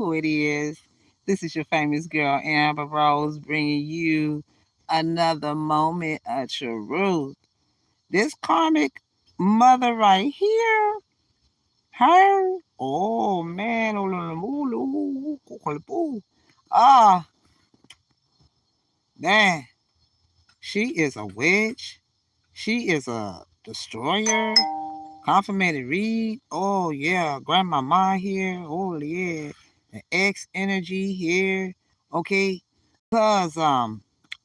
who it is. This is your famous girl, Amber Rose, bringing you another moment of truth. This karmic mother right here, her, oh man, ah, man, she is a witch. She is a destroyer. Confirmated read. Oh yeah, grandmama here. Oh yeah, the X energy here. Okay, cause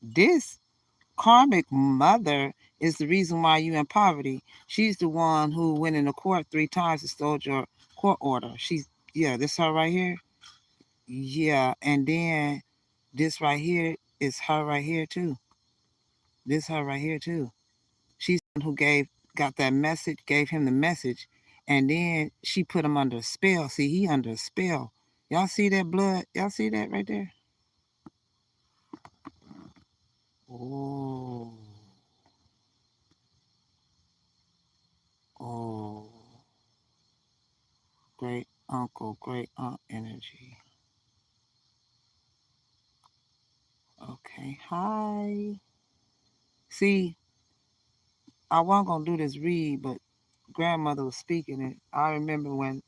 this karmic mother is the reason why you in poverty. She's the one who went into court 3 times and stole your court order. She's yeah, this her right here. Yeah, and then this right here is her right here too. This her right here too. She's the one who got that message, gave him the message, and then she put him under a spell. See, he under a spell. Y'all see that blood? Y'all see that right there? Oh, oh, great uncle, great aunt energy. Okay, hi. See, I wasn't gonna do this read, but grandmother was speaking, and I remember when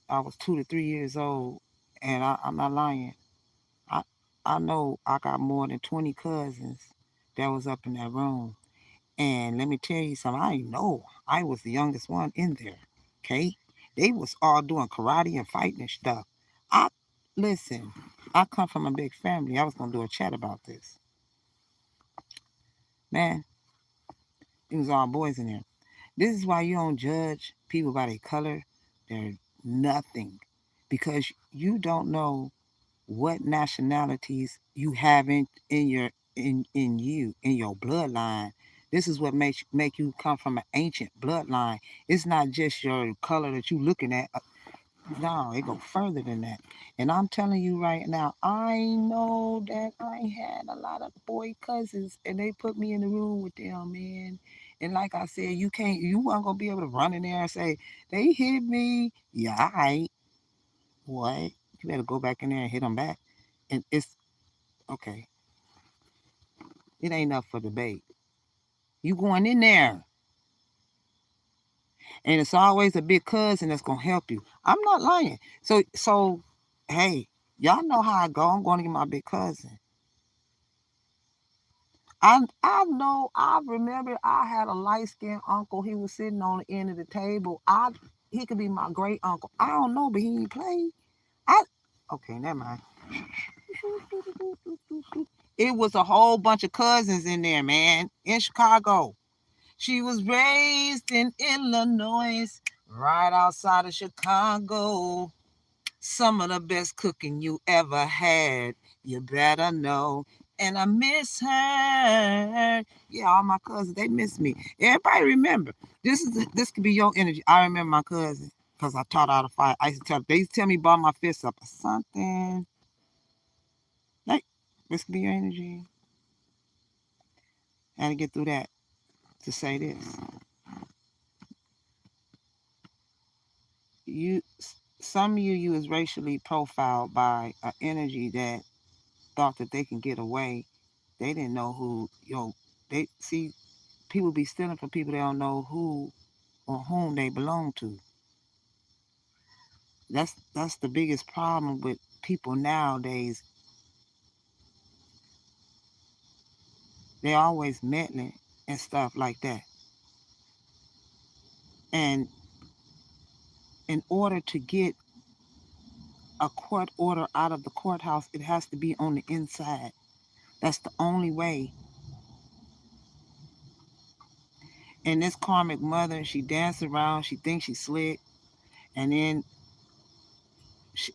I was 2 to 3 years old, and I'm not lying. I I know I got more than 20 cousins that was up in that room. And let me tell you something, I know I was the youngest one in there. Okay? They was all doing karate and fighting and stuff. I listen, I come from a big family. I was gonna do a chat about this. Man, it was all boys in there. This is why you don't judge people by their color. They're nothing. Because you don't know what nationalities you have in your in your bloodline. This is what makes make you come from an ancient bloodline. It's not just your color that you looking at. No, it go further than that. And I'm telling you right now, I know that I had a lot of boy cousins, and they put me in the room with them, man. And like I said, you weren't gonna be able to run in there and say they hit me. Yeah, what? You better go back in there and hit them back. And it's okay. It ain't up for debate. You going in there, and it's always a big cousin that's gonna help you. I'm not lying. So, hey, y'all know how I go. I'm going to get my big cousin. I know. I remember I had a light skinned uncle. He was sitting on the end of the table. He could be my great uncle. I don't know, but he ain't play. I okay, never mind. It was a whole bunch of cousins in there, man, in Chicago. She was raised in Illinois, right outside of Chicago. Some of the best cooking you ever had, you better know. And I miss her. Yeah, all my cousins, they miss me. Everybody remember. This could be your energy. I remember my cousin because I taught her how to fight. They used to tell me ball my fists up or something. Like, this could be your energy. I had to get through that to say this. You some of you was racially profiled by an energy that thought that they can get away. They didn't know who they see people be stealing from people they don't know who or whom they belong to. That's the biggest problem with people nowadays. They always meddling and stuff like that. And in order to get a court order out of the courthouse, it has to be on the inside. That's the only way. And this karmic mother, she danced around, she thinks she's slick, and then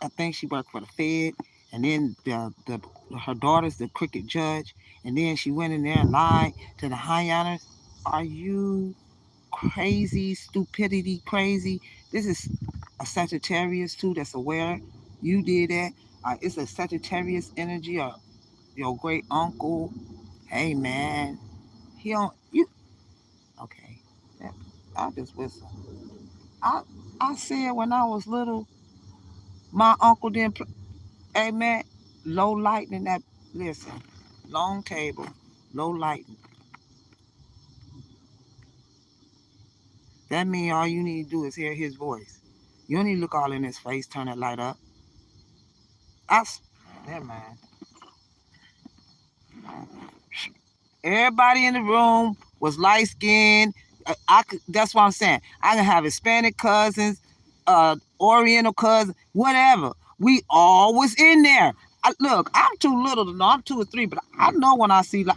I think she worked for the Fed, and then her daughter's the crooked judge, and then she went in there and lied to the high honors. Are you crazy, stupidity crazy? This is a Sagittarius too that's aware you did that. It's a Sagittarius energy or your great uncle. Hey man, he don't you okay. I just whistle. I I said when I was little, My uncle didn't. Hey man, low lighting in that. Listen, long table, low lighting. That means all you need to do is hear his voice. You don't need to look all in his face, turn that light up. I, never mind. Everybody in the room was light skinned. I could, that's what I'm saying. I can have Hispanic cousins, Oriental cousins, whatever. We all was in there. Look, I'm too little to know. I'm 2 or 3, but I know when I see like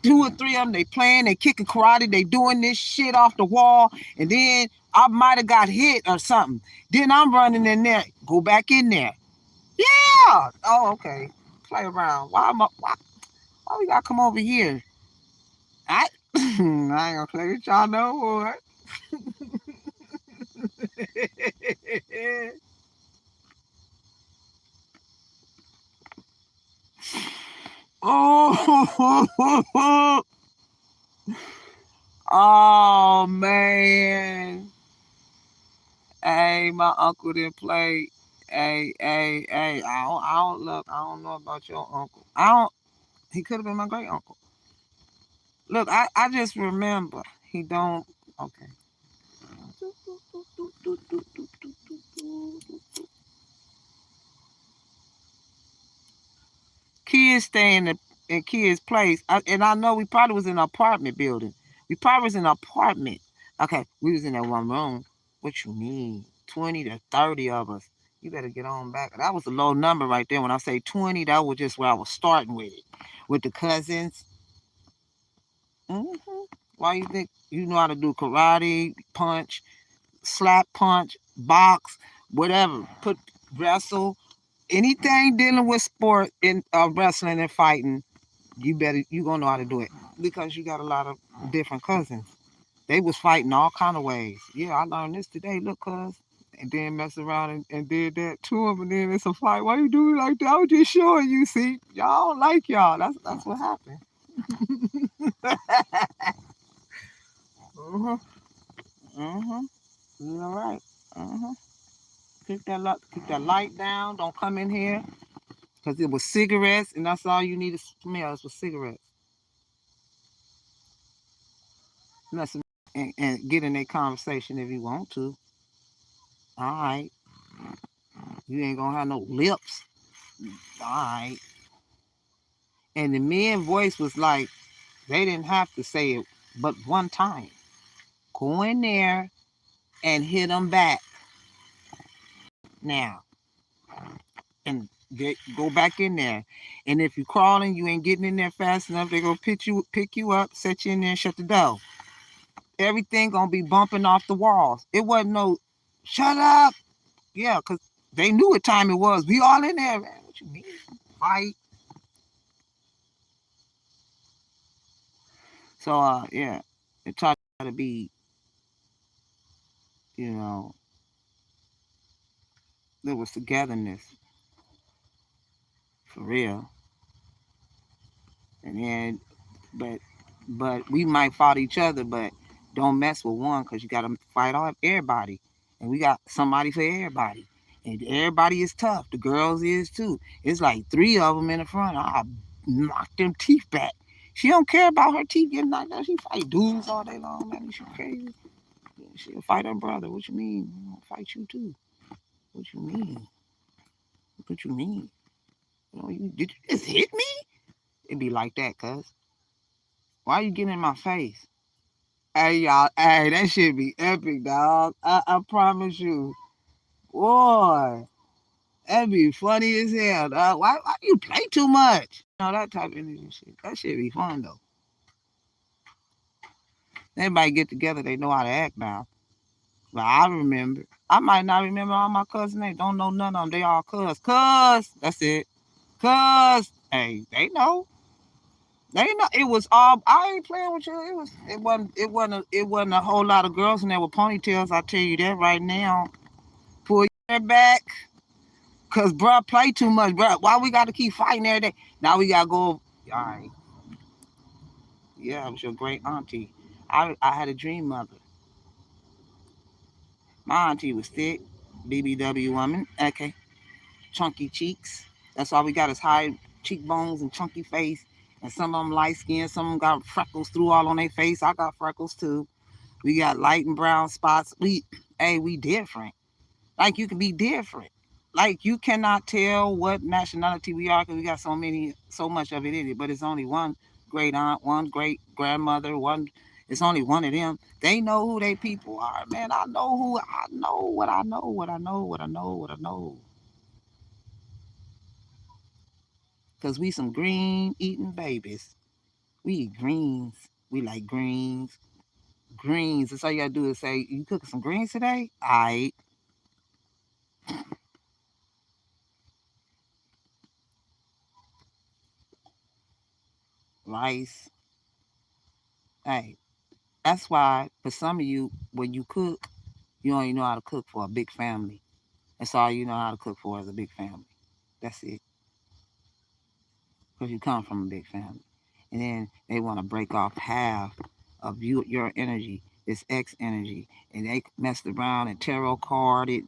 2 or 3 of them, they playing, they kicking karate, they doing this shit off the wall, and then I might have got hit or something. Then I'm running in there, go back in there. Yeah. Oh, okay. Play around. Why we gotta come over here? I I ain't gonna play with y'all no more. Oh, oh man. Hey, my uncle didn't play. Hey. I don't look. I don't know about your uncle. I don't. He could have been my great uncle. Look, I just remember he don't. Okay. Kids stay in kids' place, and I know we probably was in an apartment building. We probably was in an apartment. Okay, we was in that one room. What you mean? 20 to 30 of us. You better get on back. That was a low number right there. When I say 20, that was just where I was starting with it. With the cousins. hmm Why you think you know how to do karate, punch, slap punch, box, whatever, put wrestle, anything dealing with sport in wrestling and fighting, you gonna know how to do it because you got a lot of different cousins. They was fighting all kind of ways. Yeah, I learned this today. Look, cuz. And then mess around and did that to him, and then it's a fight. Why you do it like that? I was just showing you. See, y'all don't like y'all. That's what happened. Mhm. Mhm. You all right? Mhm. Keep that light down. Don't come in here because it was cigarettes, and that's all you need to smell is for cigarettes. Listen, and get in a conversation if you want to. All right, you ain't gonna have no lips. All right. And the men voice was like they didn't have to say it, but one time. Go in there and hit them back now, and go back in there. And if you're crawling, you ain't getting in there fast enough. They gonna pick you up, set you in there, and shut the door. Everything gonna be bumping off the walls. It wasn't no shut up. Yeah, because they knew what time it was. We all in there, man. What you mean? Fight. So yeah. It taught to be, you know, there was togetherness for real. And then but we might fight each other, but don't mess with one because you gotta fight all everybody. And we got somebody for everybody. And everybody is tough. The girls is too. It's like 3 of them in the front. I knock them teeth back. She don't care about her teeth getting knocked out. She fight dudes all day long, man. She crazy. She'll fight her brother. What you mean? I'll fight you too. What you mean? What you mean? Did you just hit me? It'd be like that, cuz. Why you getting in my face? Hey y'all, hey, that shit be epic, dog. I promise you. Boy, that'd be funny as hell, dog. Why you play too much? That type of energy shit. That shit be fun though. Everybody get together, they know how to act now. But I remember. I might not remember all my cousins' names. Don't know none of them. They all cuz. Cuz. That's it. Cuz. Hey, they know. They know. It was all. I ain't playing with you. It wasn't a whole lot of girls in there with ponytails. I tell you that right now. Pull your hair back. Cause bruh play too much, bruh. Why we gotta keep fighting every day? Now we gotta go. All right. Yeah, I was your great auntie. I had a dream mother. My auntie was thick, BBW woman. Okay. chunky cheeks. That's all we got is high cheekbones and chunky face. And some of them light skinned, some of them got freckles through all on their face. I got freckles too. We got light and brown spots. We different. Like you can be different. Like you cannot tell what nationality we are because we got so much of it in it. But it's only one great aunt, one great grandmother, one. It's only one of them. They know who they people are, man. I know what I know, what I know, what I know, what I know. Cause we some green eating babies. We eat greens. We like greens. Greens. That's all you gotta do is say, "You cooking some greens today?" I rice. Hey, that's why for some of you, when you cook, you only know how to cook for a big family. That's all you know how to cook for is a big family. That's it. Because you come from a big family. And then they want to break off half of your energy, this X energy. And they messed around and tarot carded,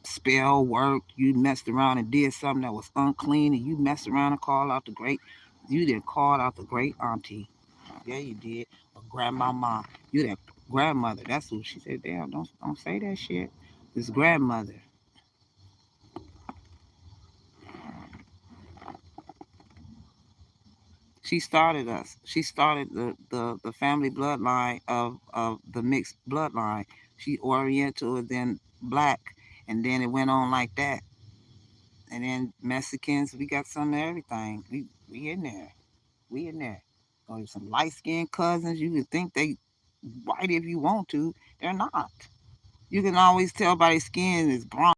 spell work. You messed around and did something that was unclean. And you messed around and called out the great, you didn't call out the great auntie. Yeah, you did. Or grandmama. You that grandmother. That's who she said. Damn, don't say that shit. This grandmother. She started us. She started the family bloodline of the mixed bloodline. She Oriental and then black, and then it went on like that. And then Mexicans, we got some of everything. We in there. We in there. Or some light skinned cousins. You can think they white if you want to. They're not. You can always tell by their skin is bronze.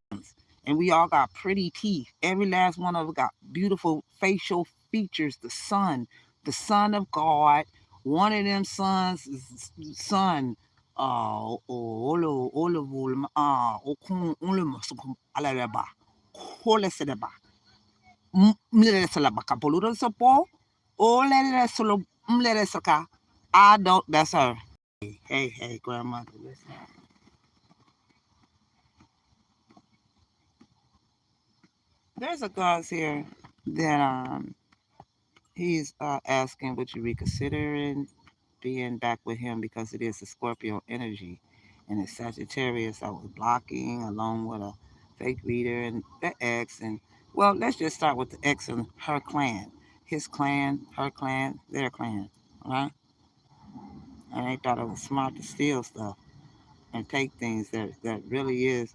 And we all got pretty teeth. Every last one of us got beautiful facial features. The son of God. One of them sons is son. Okun ulumusukum alalaba. Holesedaba. Mlereselaba kapoludo sopo. Oleresolo mleresaka. I don't, that's her. Hey, grandmother, listen. There's a cause here that he's asking would you reconsider being back with him because it is a Scorpio energy and it's Sagittarius I was blocking along with a fake reader and the ex and well let's just start with the ex and her clan. His clan, her clan, their clan, right? And they thought it was smart to steal stuff and take things that really is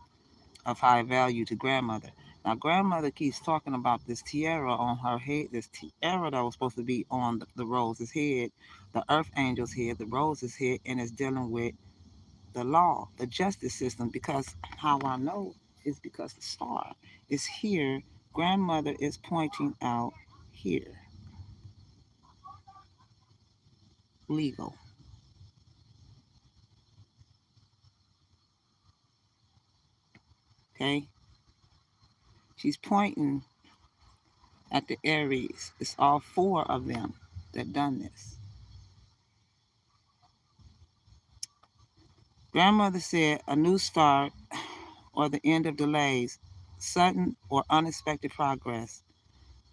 of high value to grandmother. Now, grandmother keeps talking about this tiara on her head, this tiara that was supposed to be on the rose's head, the earth angel's head, the rose's head, and it's dealing with the law, the justice system. Because how I know is because the star is here. Grandmother is pointing out here, legal. Okay, she's pointing at the Aries. It's all four of them that done this. Grandmother said a new start or the end of delays, sudden or unexpected progress,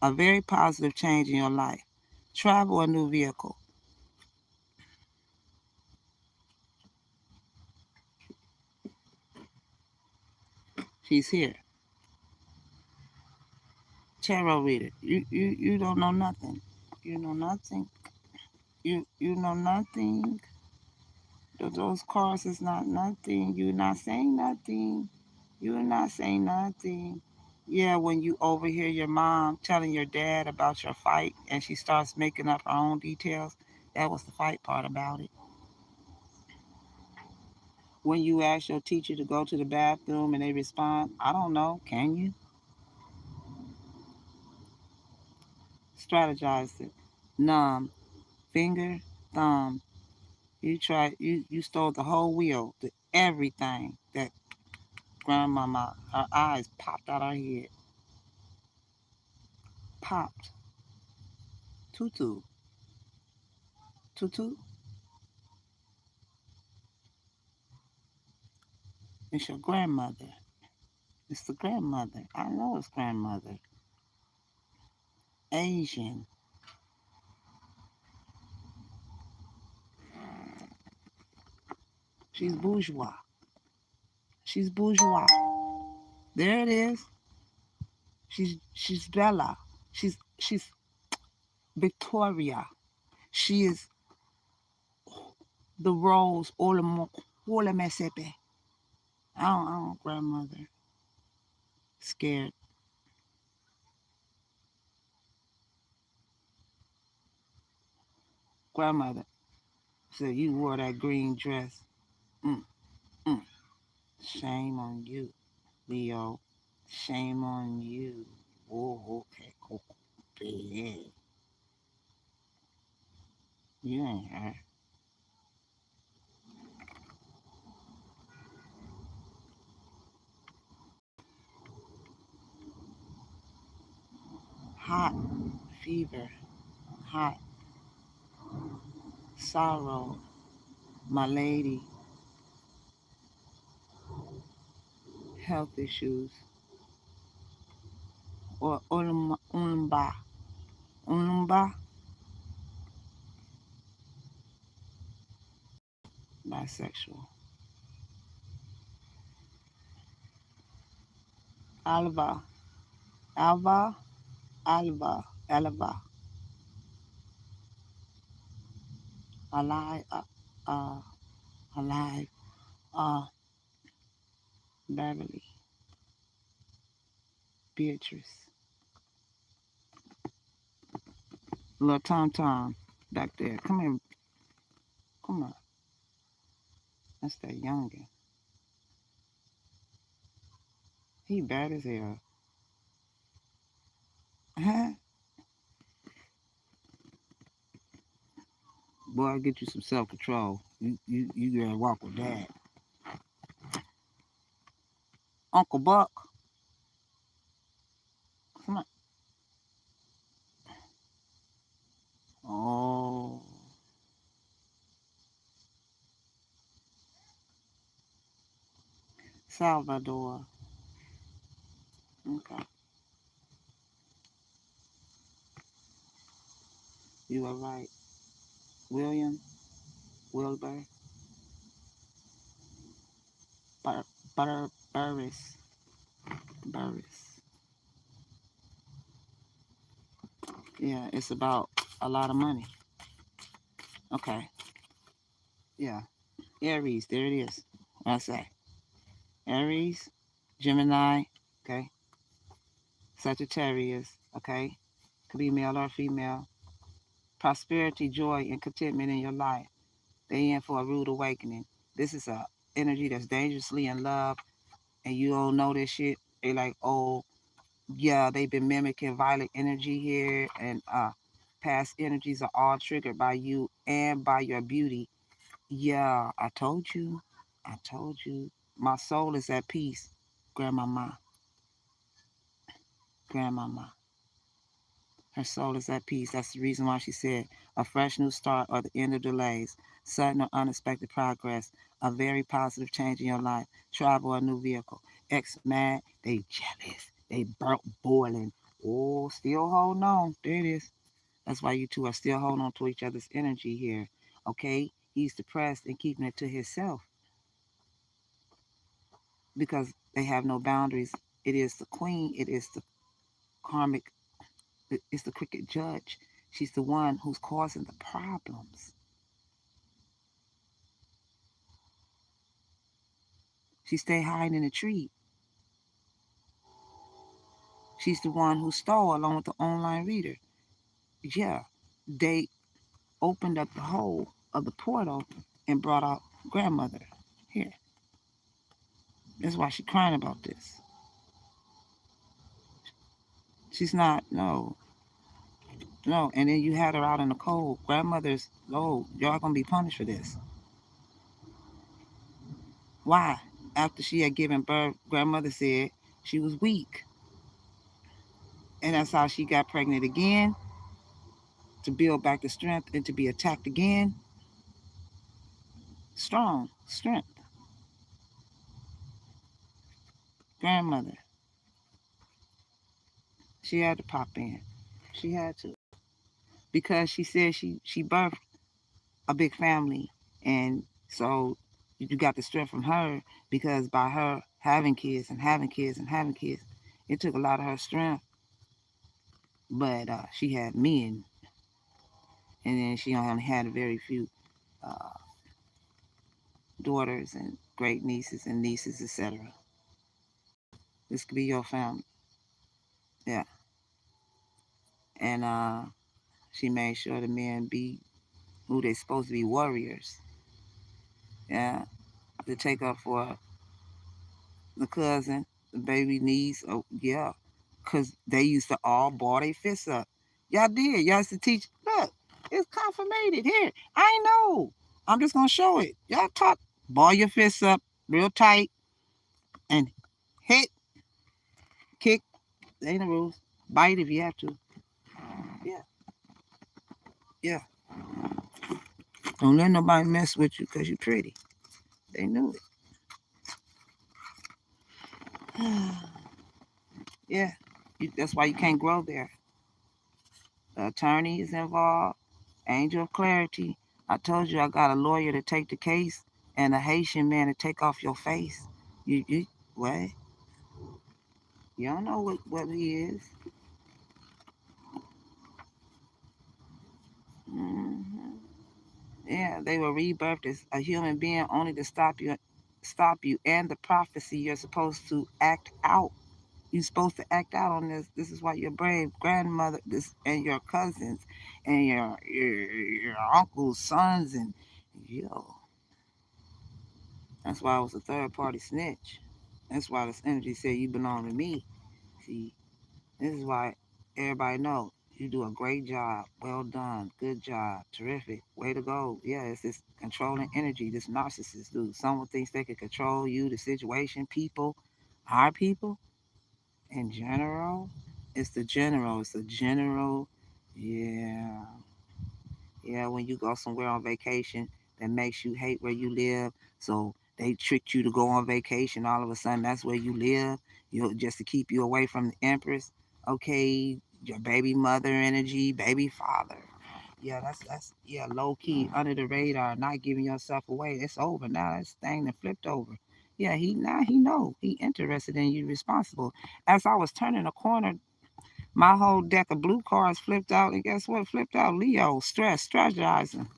a very positive change in your life, travel a new vehicle. She's here. Tarot reader. You don't know nothing. You know nothing. You know nothing. Those cards is not nothing. You're not saying nothing. You're not saying nothing. Yeah, when you overhear your mom telling your dad about your fight and she starts making up her own details, that was the fight part about it. When you ask your teacher to go to the bathroom and they respond, I don't know, can you? Strategize it. Numb, finger, thumb. You stole the whole wheel, everything that grandmama, her eyes popped out her head. Popped. Tutu. Tutu. It's your grandmother. It's the grandmother. I know it's grandmother. Asian. She's bourgeois. She's bourgeois. There it is. She's Bella. She's Victoria. She is the rose all the mesepe. I don't grandmother. Scared. Grandmother said you wore that green dress. Mm, mm. Shame on you, Leo. Shame on you. Oh, okay, cool. Yeah. You ain't her. Hot fever, hot sorrow, my lady, health issues, or ulumba, bisexual. Alva, alva, alva, alive, uh, alive, uh, Beverly, Beatrice, little Tom Tom back there. Come here, come on. That's that youngin. He bad as hell. Huh? Boy, I'll get you some self control. You gotta walk with dad. Uncle Buck. Come on. Oh, Salvador. Okay. You are right. William, Wilbur, Bur, Burris, Burris. Yeah, it's about a lot of money. Okay. Yeah. Aries, there it is. I say. Aries, Gemini, okay. Sagittarius, okay. Could be male or female. Prosperity, joy, and contentment in your life. They in for a rude awakening. This is a energy that's dangerously in love, and you don't know this shit. They like, oh, yeah, they've been mimicking violet energy here, and past energies are all triggered by you and by your beauty. Yeah, I told you. I told you. My soul is at peace, grandmama, grandmama. Her soul is at peace. That's the reason why she said a fresh new start or the end of delays, sudden or unexpected progress, a very positive change in your life, travel a new vehicle. Ex mad, they jealous, they boiling. Oh, still holding on. There it is. That's why you two are still holding on to each other's energy here. Okay? He's depressed and keeping it to himself because they have no boundaries. It is the queen, it is the karmic, it's the cricket judge. She's the one who's causing the problems. She stay hiding in a tree. She's the one who stole along with the online reader. Yeah, they opened up the hole of the portal and brought out grandmother here. That's why she's crying about this. She's not, no, no. And then you had her out in the cold. Grandmother's, oh, y'all gonna be punished for this. Why? After she had given birth, grandmother said she was weak. And that's how she got pregnant again to build back the strength and to be attacked again. Strong strength. Grandmother. She had to pop in. She had to. Because she said she birthed a big family. And so you got the strength from her because by her having kids and having kids and having kids, it took a lot of her strength. But she had men, and then she only had a very few uh, daughters and great nieces and nieces, etc. This could be your family. Yeah. And she made sure the men be who they supposed to be, warriors. Yeah. To take up for the cousin, the baby niece. Oh, yeah. Because they used to all ball their fists up. Y'all did. Y'all used to teach. Look, it's confirmated here. I know. I'm just going to show it. Y'all taught ball your fists up real tight and hit, kick. Ain't the rules. Bite if you have to. Yeah. Yeah. Don't let nobody mess with you because you're pretty. They knew it. Yeah. That's why you can't grow there. The attorney is involved. Angel of Clarity. I told you I got a lawyer to take the case and a Haitian man to take off your face. You what? You don't know what he is. Hmm. Yeah, they were rebirthed as a human being only to stop you, and the prophecy you're supposed to act out. You're supposed to act out on this. This is why your brave grandmother, this and your cousins, and your uncles, sons, and yo. That's why I was a third party snitch. That's why this energy said you belong to me. See, this is why everybody know you do a great job. Well done. Good job. Terrific. Way to go. Yeah, it's this controlling energy this narcissist do. Someone thinks they can control you, the situation, people, our people in general. It's the general. It's the general. Yeah. Yeah, when you go somewhere on vacation that makes you hate where you live, so they tricked you to go on vacation. All of a sudden, that's where you live. Just to keep you away from the Empress. Okay, your baby mother energy, baby father. Yeah, that's yeah, low key under the radar, not giving yourself away. It's over now. This thing that flipped over. Yeah, he know he interested in you, responsible. As I was turning a corner, my whole deck of blue cards flipped out, and guess what? Flipped out Leo, stress, strategizing.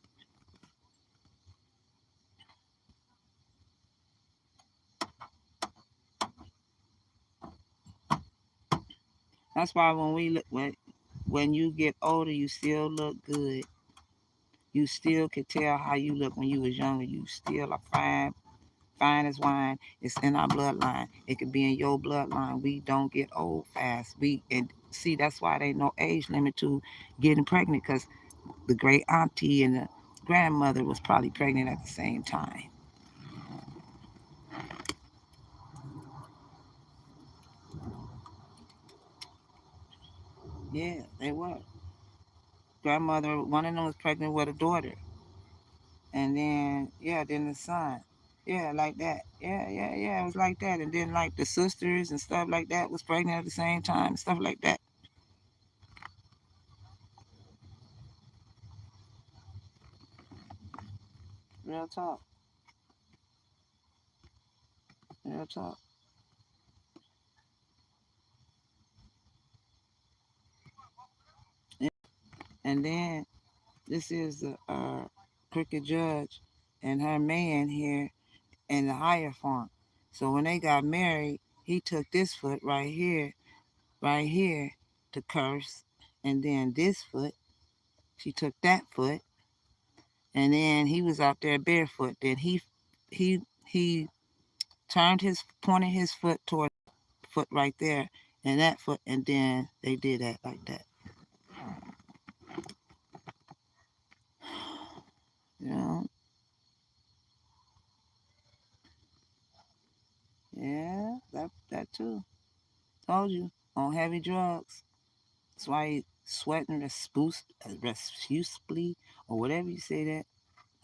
That's why when we look when you get older, you still look good. You still can tell how you look when you was younger. You still are fine, fine as wine. It's in our bloodline. It could be in your bloodline. We don't get old fast. And see that's why there ain't no age limit to getting pregnant because the great auntie and the grandmother was probably pregnant at the same time. Yeah, they were. Grandmother, one of them was pregnant with a daughter, and then yeah, then the son, yeah, like that, yeah, it was like that, and then like the sisters and stuff like that was pregnant at the same time, stuff like that. Real talk, real talk. Yeah. And then this is the crooked judge and her man here in the higher form. So when they got married, he took this foot right here, to curse, and then this foot, she took that foot, and then he was out there barefoot. Then he turned his pointed his foot toward foot right there and that foot, and then they did that like that. You know, yeah, that too. Told you on heavy drugs. That's why he sweating respusefully or whatever you say that.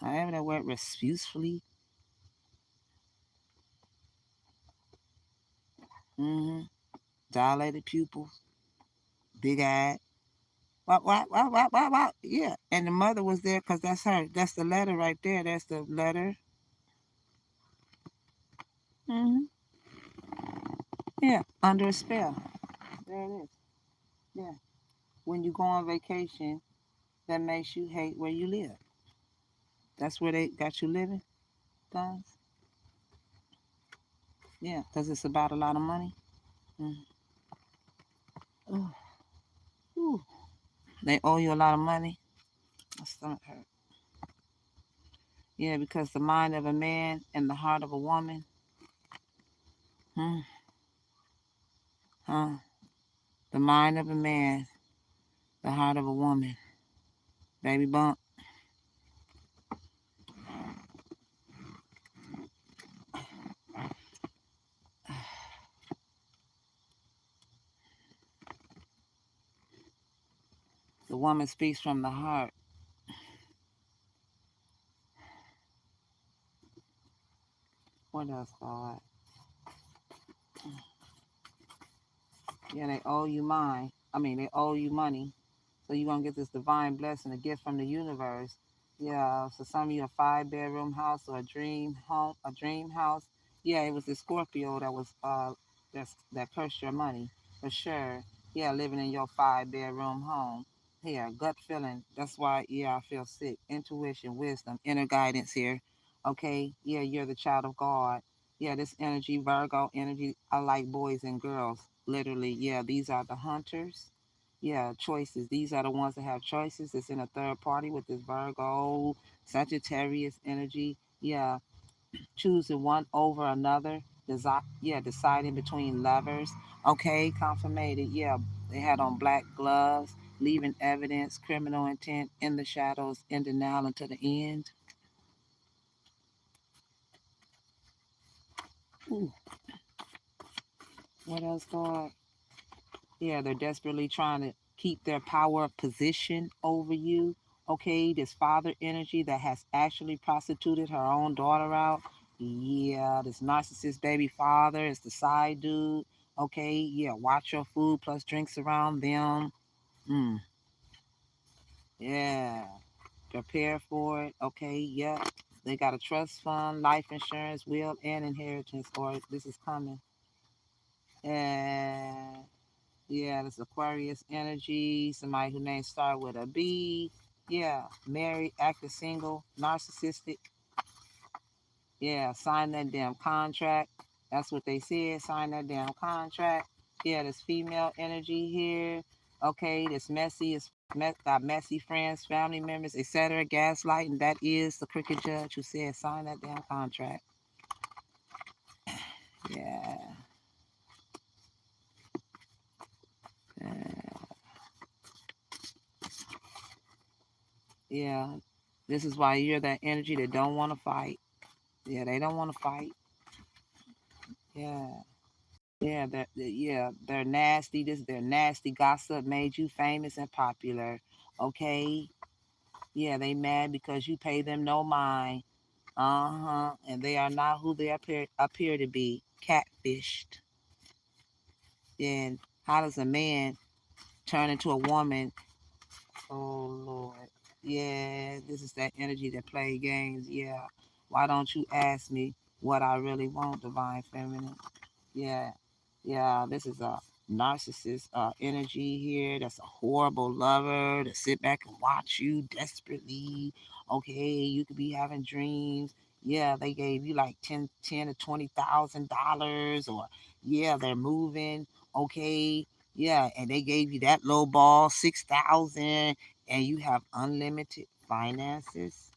However that word respusefully. Mm-hmm. Dilated pupils. big-eyed. Wow. Yeah. And the mother was there because that's her. That's the letter right there. That's the letter. Hmm. Yeah. Under a spell. There it is. Yeah. When you go on vacation, that makes you hate where you live. That's where they got you living, guys. Yeah. Because it's about a lot of money. Mm. Ooh. Ooh. They owe you a lot of money. My stomach hurt. Yeah, because the mind of a man and the heart of a woman. Hmm. Huh. The mind of a man, the heart of a woman. Baby bump. The woman speaks from the heart. What else, God? Yeah, they owe you they owe you money. So you're gonna get this divine blessing, a gift from the universe. Yeah. So some of you a 5-bedroom house or a dream home, a dream house. Yeah, it was the Scorpio that was that cursed your money for sure. Yeah, living in your 5-bedroom home. Yeah, gut feeling. That's why I feel sick. Intuition, wisdom, inner guidance here. Okay. Yeah, you're the child of God. Yeah, this energy, Virgo energy. I like boys and girls. Literally. Yeah, these are the hunters. Yeah, choices. These are the ones that have choices. It's in a third party with this Virgo, Sagittarius energy. Yeah, choosing one over another. Deciding between lovers. Okay, confirmated. Yeah, they had on black gloves, leaving evidence, criminal intent in the shadows, in denial until the end. Ooh, what else, God? Yeah, they're desperately trying to keep their power position over you. Okay, this father energy that has actually prostituted her own daughter out. Yeah, this narcissist baby father is the side dude. Okay, yeah, watch your food plus drinks around them. Mm, yeah, prepare for it. Okay, yeah. They got a trust fund, life insurance, will, and inheritance, or this is coming. And yeah, this Aquarius energy, somebody who name start with a B. Yeah, married, active single, narcissistic. Yeah, sign that damn contract. That's what they said. Sign that damn contract. Yeah, this female energy here. Okay, this messy is got messy friends, family members, etc. Gaslighting. That is the crooked judge who said sign that damn contract. Yeah. Yeah. This is why you're that energy that don't want to fight. Yeah, they don't want to fight. Yeah. Yeah, they're nasty. Their nasty gossip made you famous and popular. Okay. Yeah, they mad because you pay them no mind. Uh-huh. And they are not who they appear to be. Catfished. Then how does a man turn into a woman? Oh Lord. Yeah, this is that energy that play games. Yeah. Why don't you ask me what I really want, divine feminine? Yeah, yeah, this is a narcissist energy here. That's a horrible lover to sit back and watch you desperately. Okay, you could be having dreams. Yeah, they gave you like ten to $20,000, or yeah, they're moving. Okay, yeah, and they gave you that low ball 6,000, and you have unlimited finances.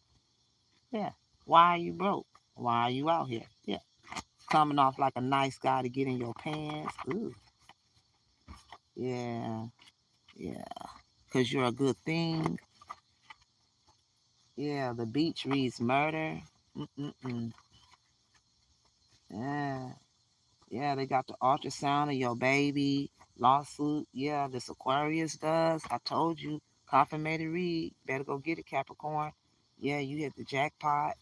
Yeah, why are you broke? Why are you out here? Yeah, coming off like a nice guy to get in your pants. Ooh, yeah, yeah. Because you're a good thing. Yeah, the beach reads murder. Mm-mm-mm. Yeah, yeah, they got the ultrasound of your baby. Lawsuit. Yeah, this Aquarius does. I told you. Confirmated read. Better go get it, Capricorn. Yeah, you hit the jackpot.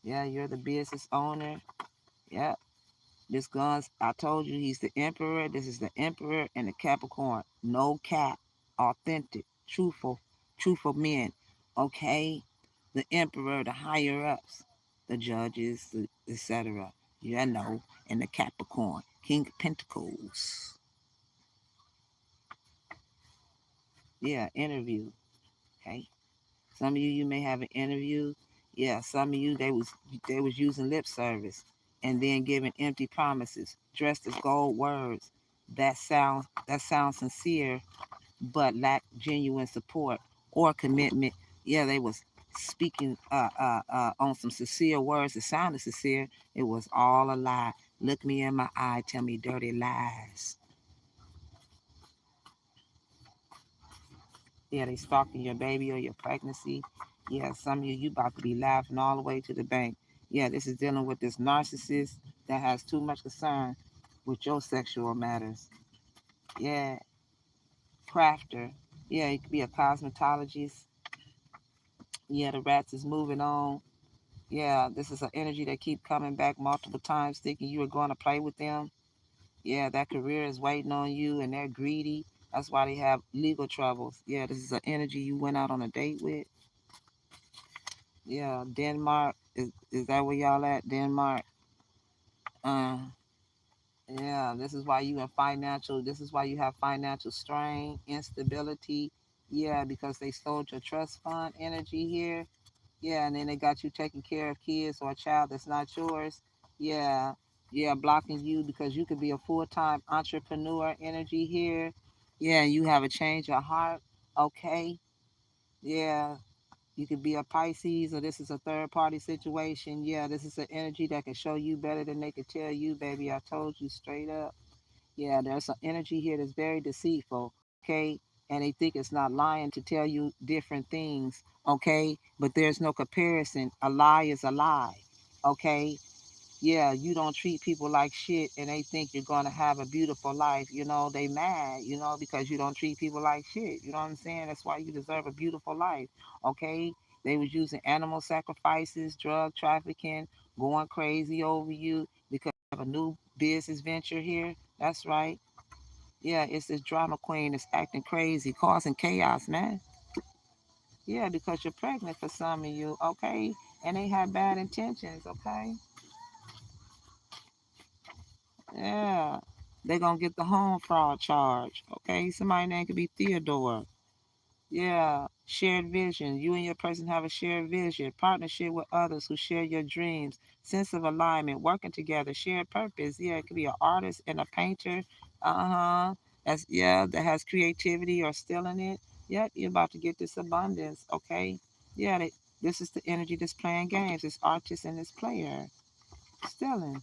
Yeah, you're the business owner. Yeah, This guns, I told you he's the emperor. This is the emperor and the Capricorn. No cap. Authentic. Truthful men. Okay? The emperor, the higher ups, the judges, etc. You know, and the Capricorn. King of Pentacles. Yeah, interview. Okay. Some of you may have an interview. Yeah, some of you they was using lip service and then giving empty promises, dressed as gold words. That sounds sincere, but lack genuine support or commitment. Yeah, they was speaking on some sincere words that sounded sincere. It was all a lie. Look me in my eye, tell me dirty lies. Yeah, they stalking your baby or your pregnancy. Yeah, some of you about to be laughing all the way to the bank. Yeah, this is dealing with this narcissist that has too much concern with your sexual matters. Yeah, crafter. Yeah, it could be a cosmetologist. Yeah, the rats is moving on. Yeah, this is an energy that keep coming back multiple times, thinking you are going to play with them. Yeah, that career is waiting on you, and they're greedy. That's why they have legal troubles. Yeah, this is an energy you went out on a date with. Yeah, Denmark. Is that where y'all at? Denmark. Uh, yeah, this is why you in financial. This is why you have financial strain, instability. Yeah, because they stole your trust fund energy here. Yeah, and then they got you taking care of kids or a child that's not yours. Yeah, yeah, blocking you because you could be a full-time entrepreneur energy here. Yeah, you have a change of heart. Okay. Yeah, you could be a Pisces, or this is a third party situation. Yeah, this is an energy that can show you better than they could tell you, baby. I told you straight up. Yeah, there's an energy here that's very deceitful, okay? And they think it's not lying to tell you different things, okay? But there's no comparison. A lie is a lie, okay? Yeah, you don't treat people like shit and they think you're gonna have a beautiful life. They mad, because you don't treat people like shit. You know what I'm saying? That's why you deserve a beautiful life. Okay? They was using animal sacrifices, drug trafficking, going crazy over you because you have a new business venture here. That's right. Yeah, it's this drama queen that's acting crazy, causing chaos, man. Yeah, because you're pregnant for some of you, okay? And they have bad intentions, okay? Yeah. They're gonna get the home fraud charge. Okay. Somebody name could be Theodore. Yeah. Shared vision. You and your person have a shared vision. Partnership with others who share your dreams. Sense of alignment. Working together. Shared purpose. Yeah, it could be an artist and a painter. Uh-huh. That has creativity or still in it. Yep, you're about to get this abundance. Okay. Yeah, this is the energy that's playing games. This artist and this player. Stealing.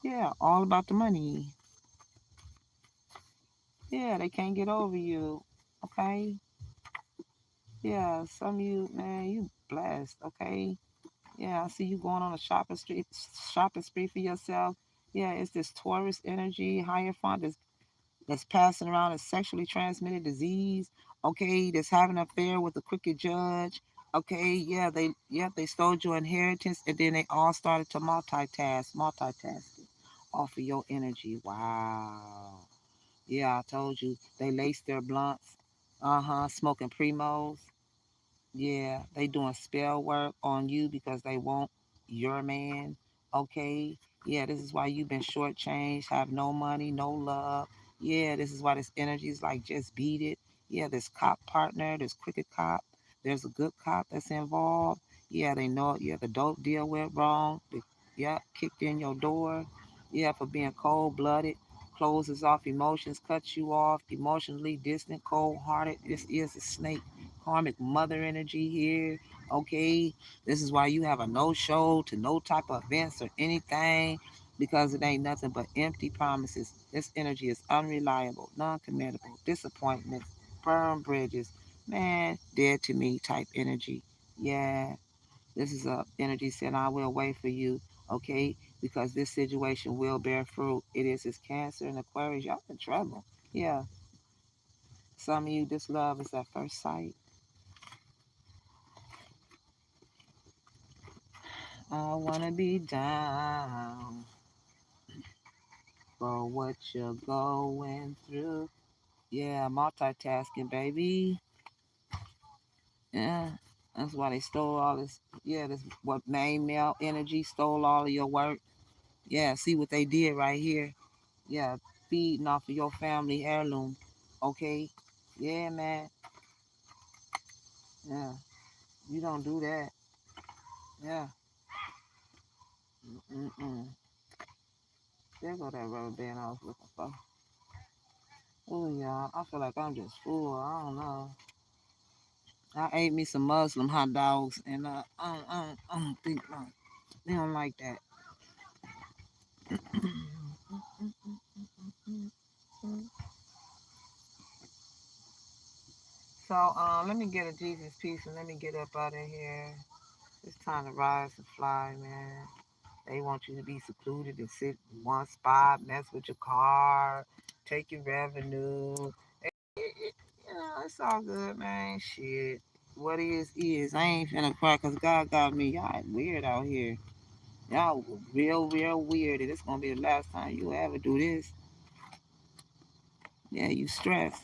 Yeah, all about the money. Yeah, they can't get over you. Okay. Yeah, some of you, man, you blessed. Okay. Yeah, I see you going on a shopping spree for yourself. Yeah, it's this Taurus energy, higher font that's passing around a sexually transmitted disease. Okay, that's having an affair with a crooked judge. Okay, they stole your inheritance and then they all started to multitasking off of your energy. Wow. Yeah, I told you they lace their blunts. Smoking primos. Yeah, they doing spell work on you because they want your man. Okay. Yeah, this is why you've been shortchanged, have no money, no love. Yeah, this is why this energy is like just beat it. Yeah, this cop partner, this crooked cop. There's a good cop that's involved. Yeah, they know. Yeah, the dope deal went wrong. Yeah, kicked in your door. Yeah, for being cold blooded, closes off emotions, cuts you off, emotionally distant, cold hearted. This is a snake. Karmic mother energy here. Okay, this is why you have a no show to no type of events or anything because it ain't nothing but empty promises. This energy is unreliable, non-committable, disappointments, burn bridges, man, dead to me type energy. Yeah, this is a energy saying I will wait for you. Okay, because this situation will bear fruit. It is this Cancer and Aquarius. Y'all in trouble. Yeah, some of you, this love is at first sight. I wanna be down. for what you're going through. Yeah, multitasking, baby. Yeah, that's why they stole all this. Yeah, this what main male energy stole all of your work. Yeah, see what they did right here. Yeah, feeding off of your family heirloom. Okay. Yeah, man. Yeah, you don't do that. Yeah. Mm-mm. There go that rubber band I was looking for. Oh, y'all, I feel like I'm just full. I don't know. I ate me some Muslim hot dogs, and I don't think they don't like that. So, let me get a Jesus piece and let me get up out of here. It's time to rise and fly, man. They want you to be secluded and sit in one spot, mess with your car, take your revenue. You know, it's all good, man. Shit. What is. I ain't finna cry because God got me. Y'all weird out here. Y'all real weird. And it's gonna be the last time you ever do this. Yeah, you stress.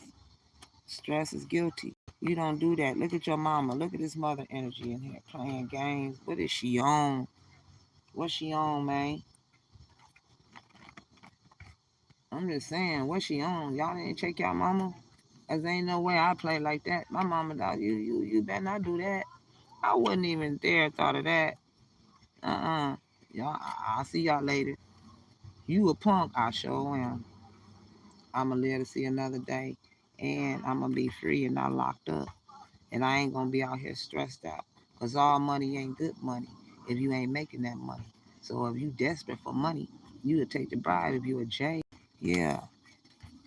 Stress is guilty. You don't do that. Look at your mama. Look at this mother energy in here playing games. What is she on? What's she on, man? I'm just saying, what's she on? Y'all didn't check y'all mama? Cause ain't no way I play like that. My mama thought you better not do that. I wouldn't even dare thought of that. Y'all, I'll see y'all later. You a punk, I sure am. I'ma live to see another day, and I'ma be free and not locked up. And I ain't gonna be out here stressed out. Cause all money ain't good money if you ain't making that money. So if you desperate for money, you would take the bribe if you a J. Yeah.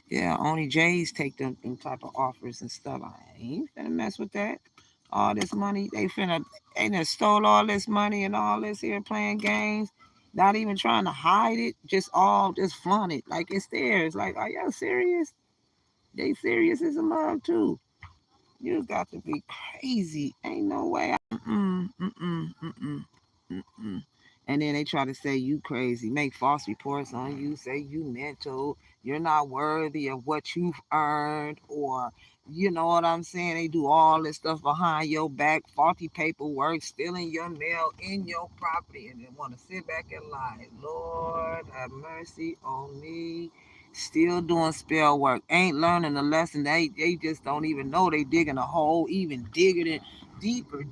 Yeah, only J's take them type of offers and stuff. I ain't finna mess with that. All this money, they done stole all this money and all this here playing games, not even trying to hide it, just flaunt it like it's theirs. Like, are y'all serious? They serious as a mug too. You got to be crazy. Ain't no way. Mm-mm, mm-mm, mm-mm, mm-mm. And then they try to say you crazy, make false reports on you, say you mental, you're not worthy of what you've earned, or you know what I'm saying? They do all this stuff behind your back, faulty paperwork, stealing your mail in your property, and then want to sit back and lie. Lord have mercy on me. Still doing spell work, ain't learning the lesson. They just don't even know they digging a hole, even digging it deeper.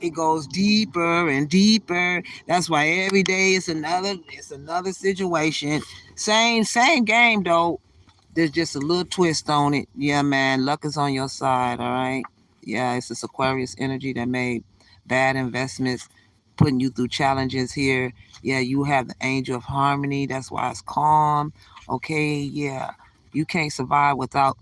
It goes deeper and deeper. That's why every day it's another situation. Same game though. There's just a little twist on it. Yeah, man, luck is on your side, all right? Yeah, it's this Aquarius energy that made bad investments, putting you through challenges here. Yeah, you have the angel of harmony. That's why it's calm. Okay, yeah. You can't survive without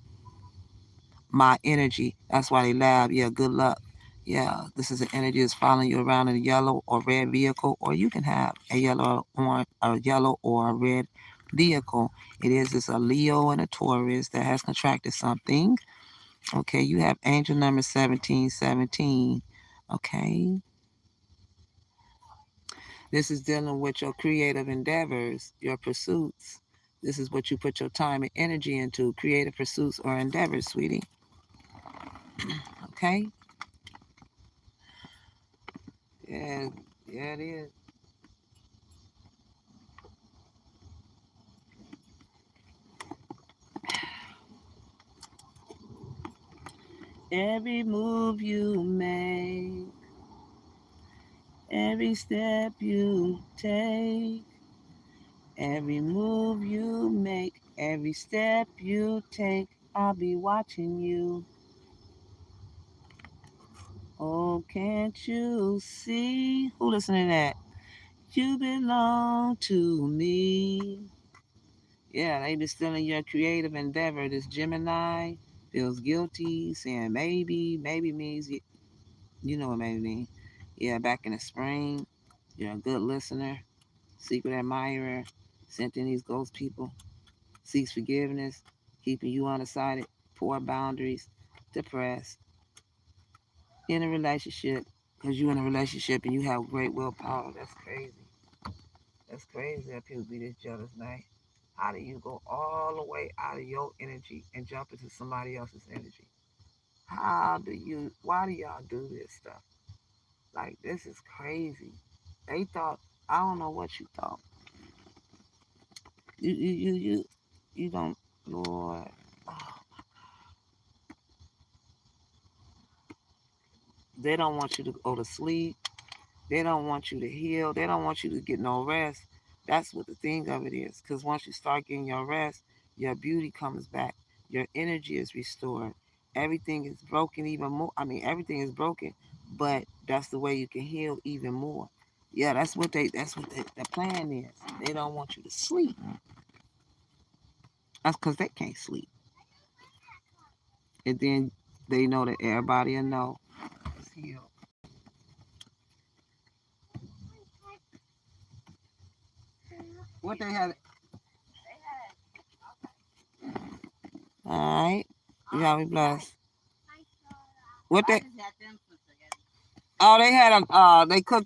my energy. That's why they laugh. Yeah, good luck. Yeah, this is an energy that's following you around in a yellow or red vehicle, or you can have a yellow or a red vehicle. It's a Leo and a Taurus that has contracted something. Okay, you have angel number 1717. Okay, this is dealing with your creative endeavors, your pursuits. This is what you put your time and energy into, creative pursuits or endeavors, sweetie. Okay? Yeah, yeah, it is. Every move you make, every step you take, every move you make, every step you take, I'll be watching you. Oh, can't you see? Who listening to that? You belong to me. Yeah, they be stealing your creative endeavor. This Gemini feels guilty, saying maybe means you know what maybe means. Yeah, back in the spring, you're a good listener, secret admirer, sent in these ghost people, seeks forgiveness, keeping you undecided, poor boundaries, depressed, in a relationship, because you in a relationship and you have great willpower. That's crazy. That's crazy that people be this jealous, man. How do you go all the way out of your energy and jump into somebody else's energy? Why do y'all do this stuff? Like, this is crazy. They thought, I don't know what you thought. You don't, Lord. Oh, they don't want you to go to sleep. They don't want you to heal. They don't want you to get no rest. That's what the thing of it is. Because once you start getting your rest, your beauty comes back. Your energy is restored. Everything is broken even more. I mean, everything is broken, but that's the way you can heal even more. Yeah, the plan is. They don't want you to sleep. That's because they can't sleep. And then they know that everybody will know it's healed. What they had? All right. Y'all be blessed. What they? Oh, they had they cooked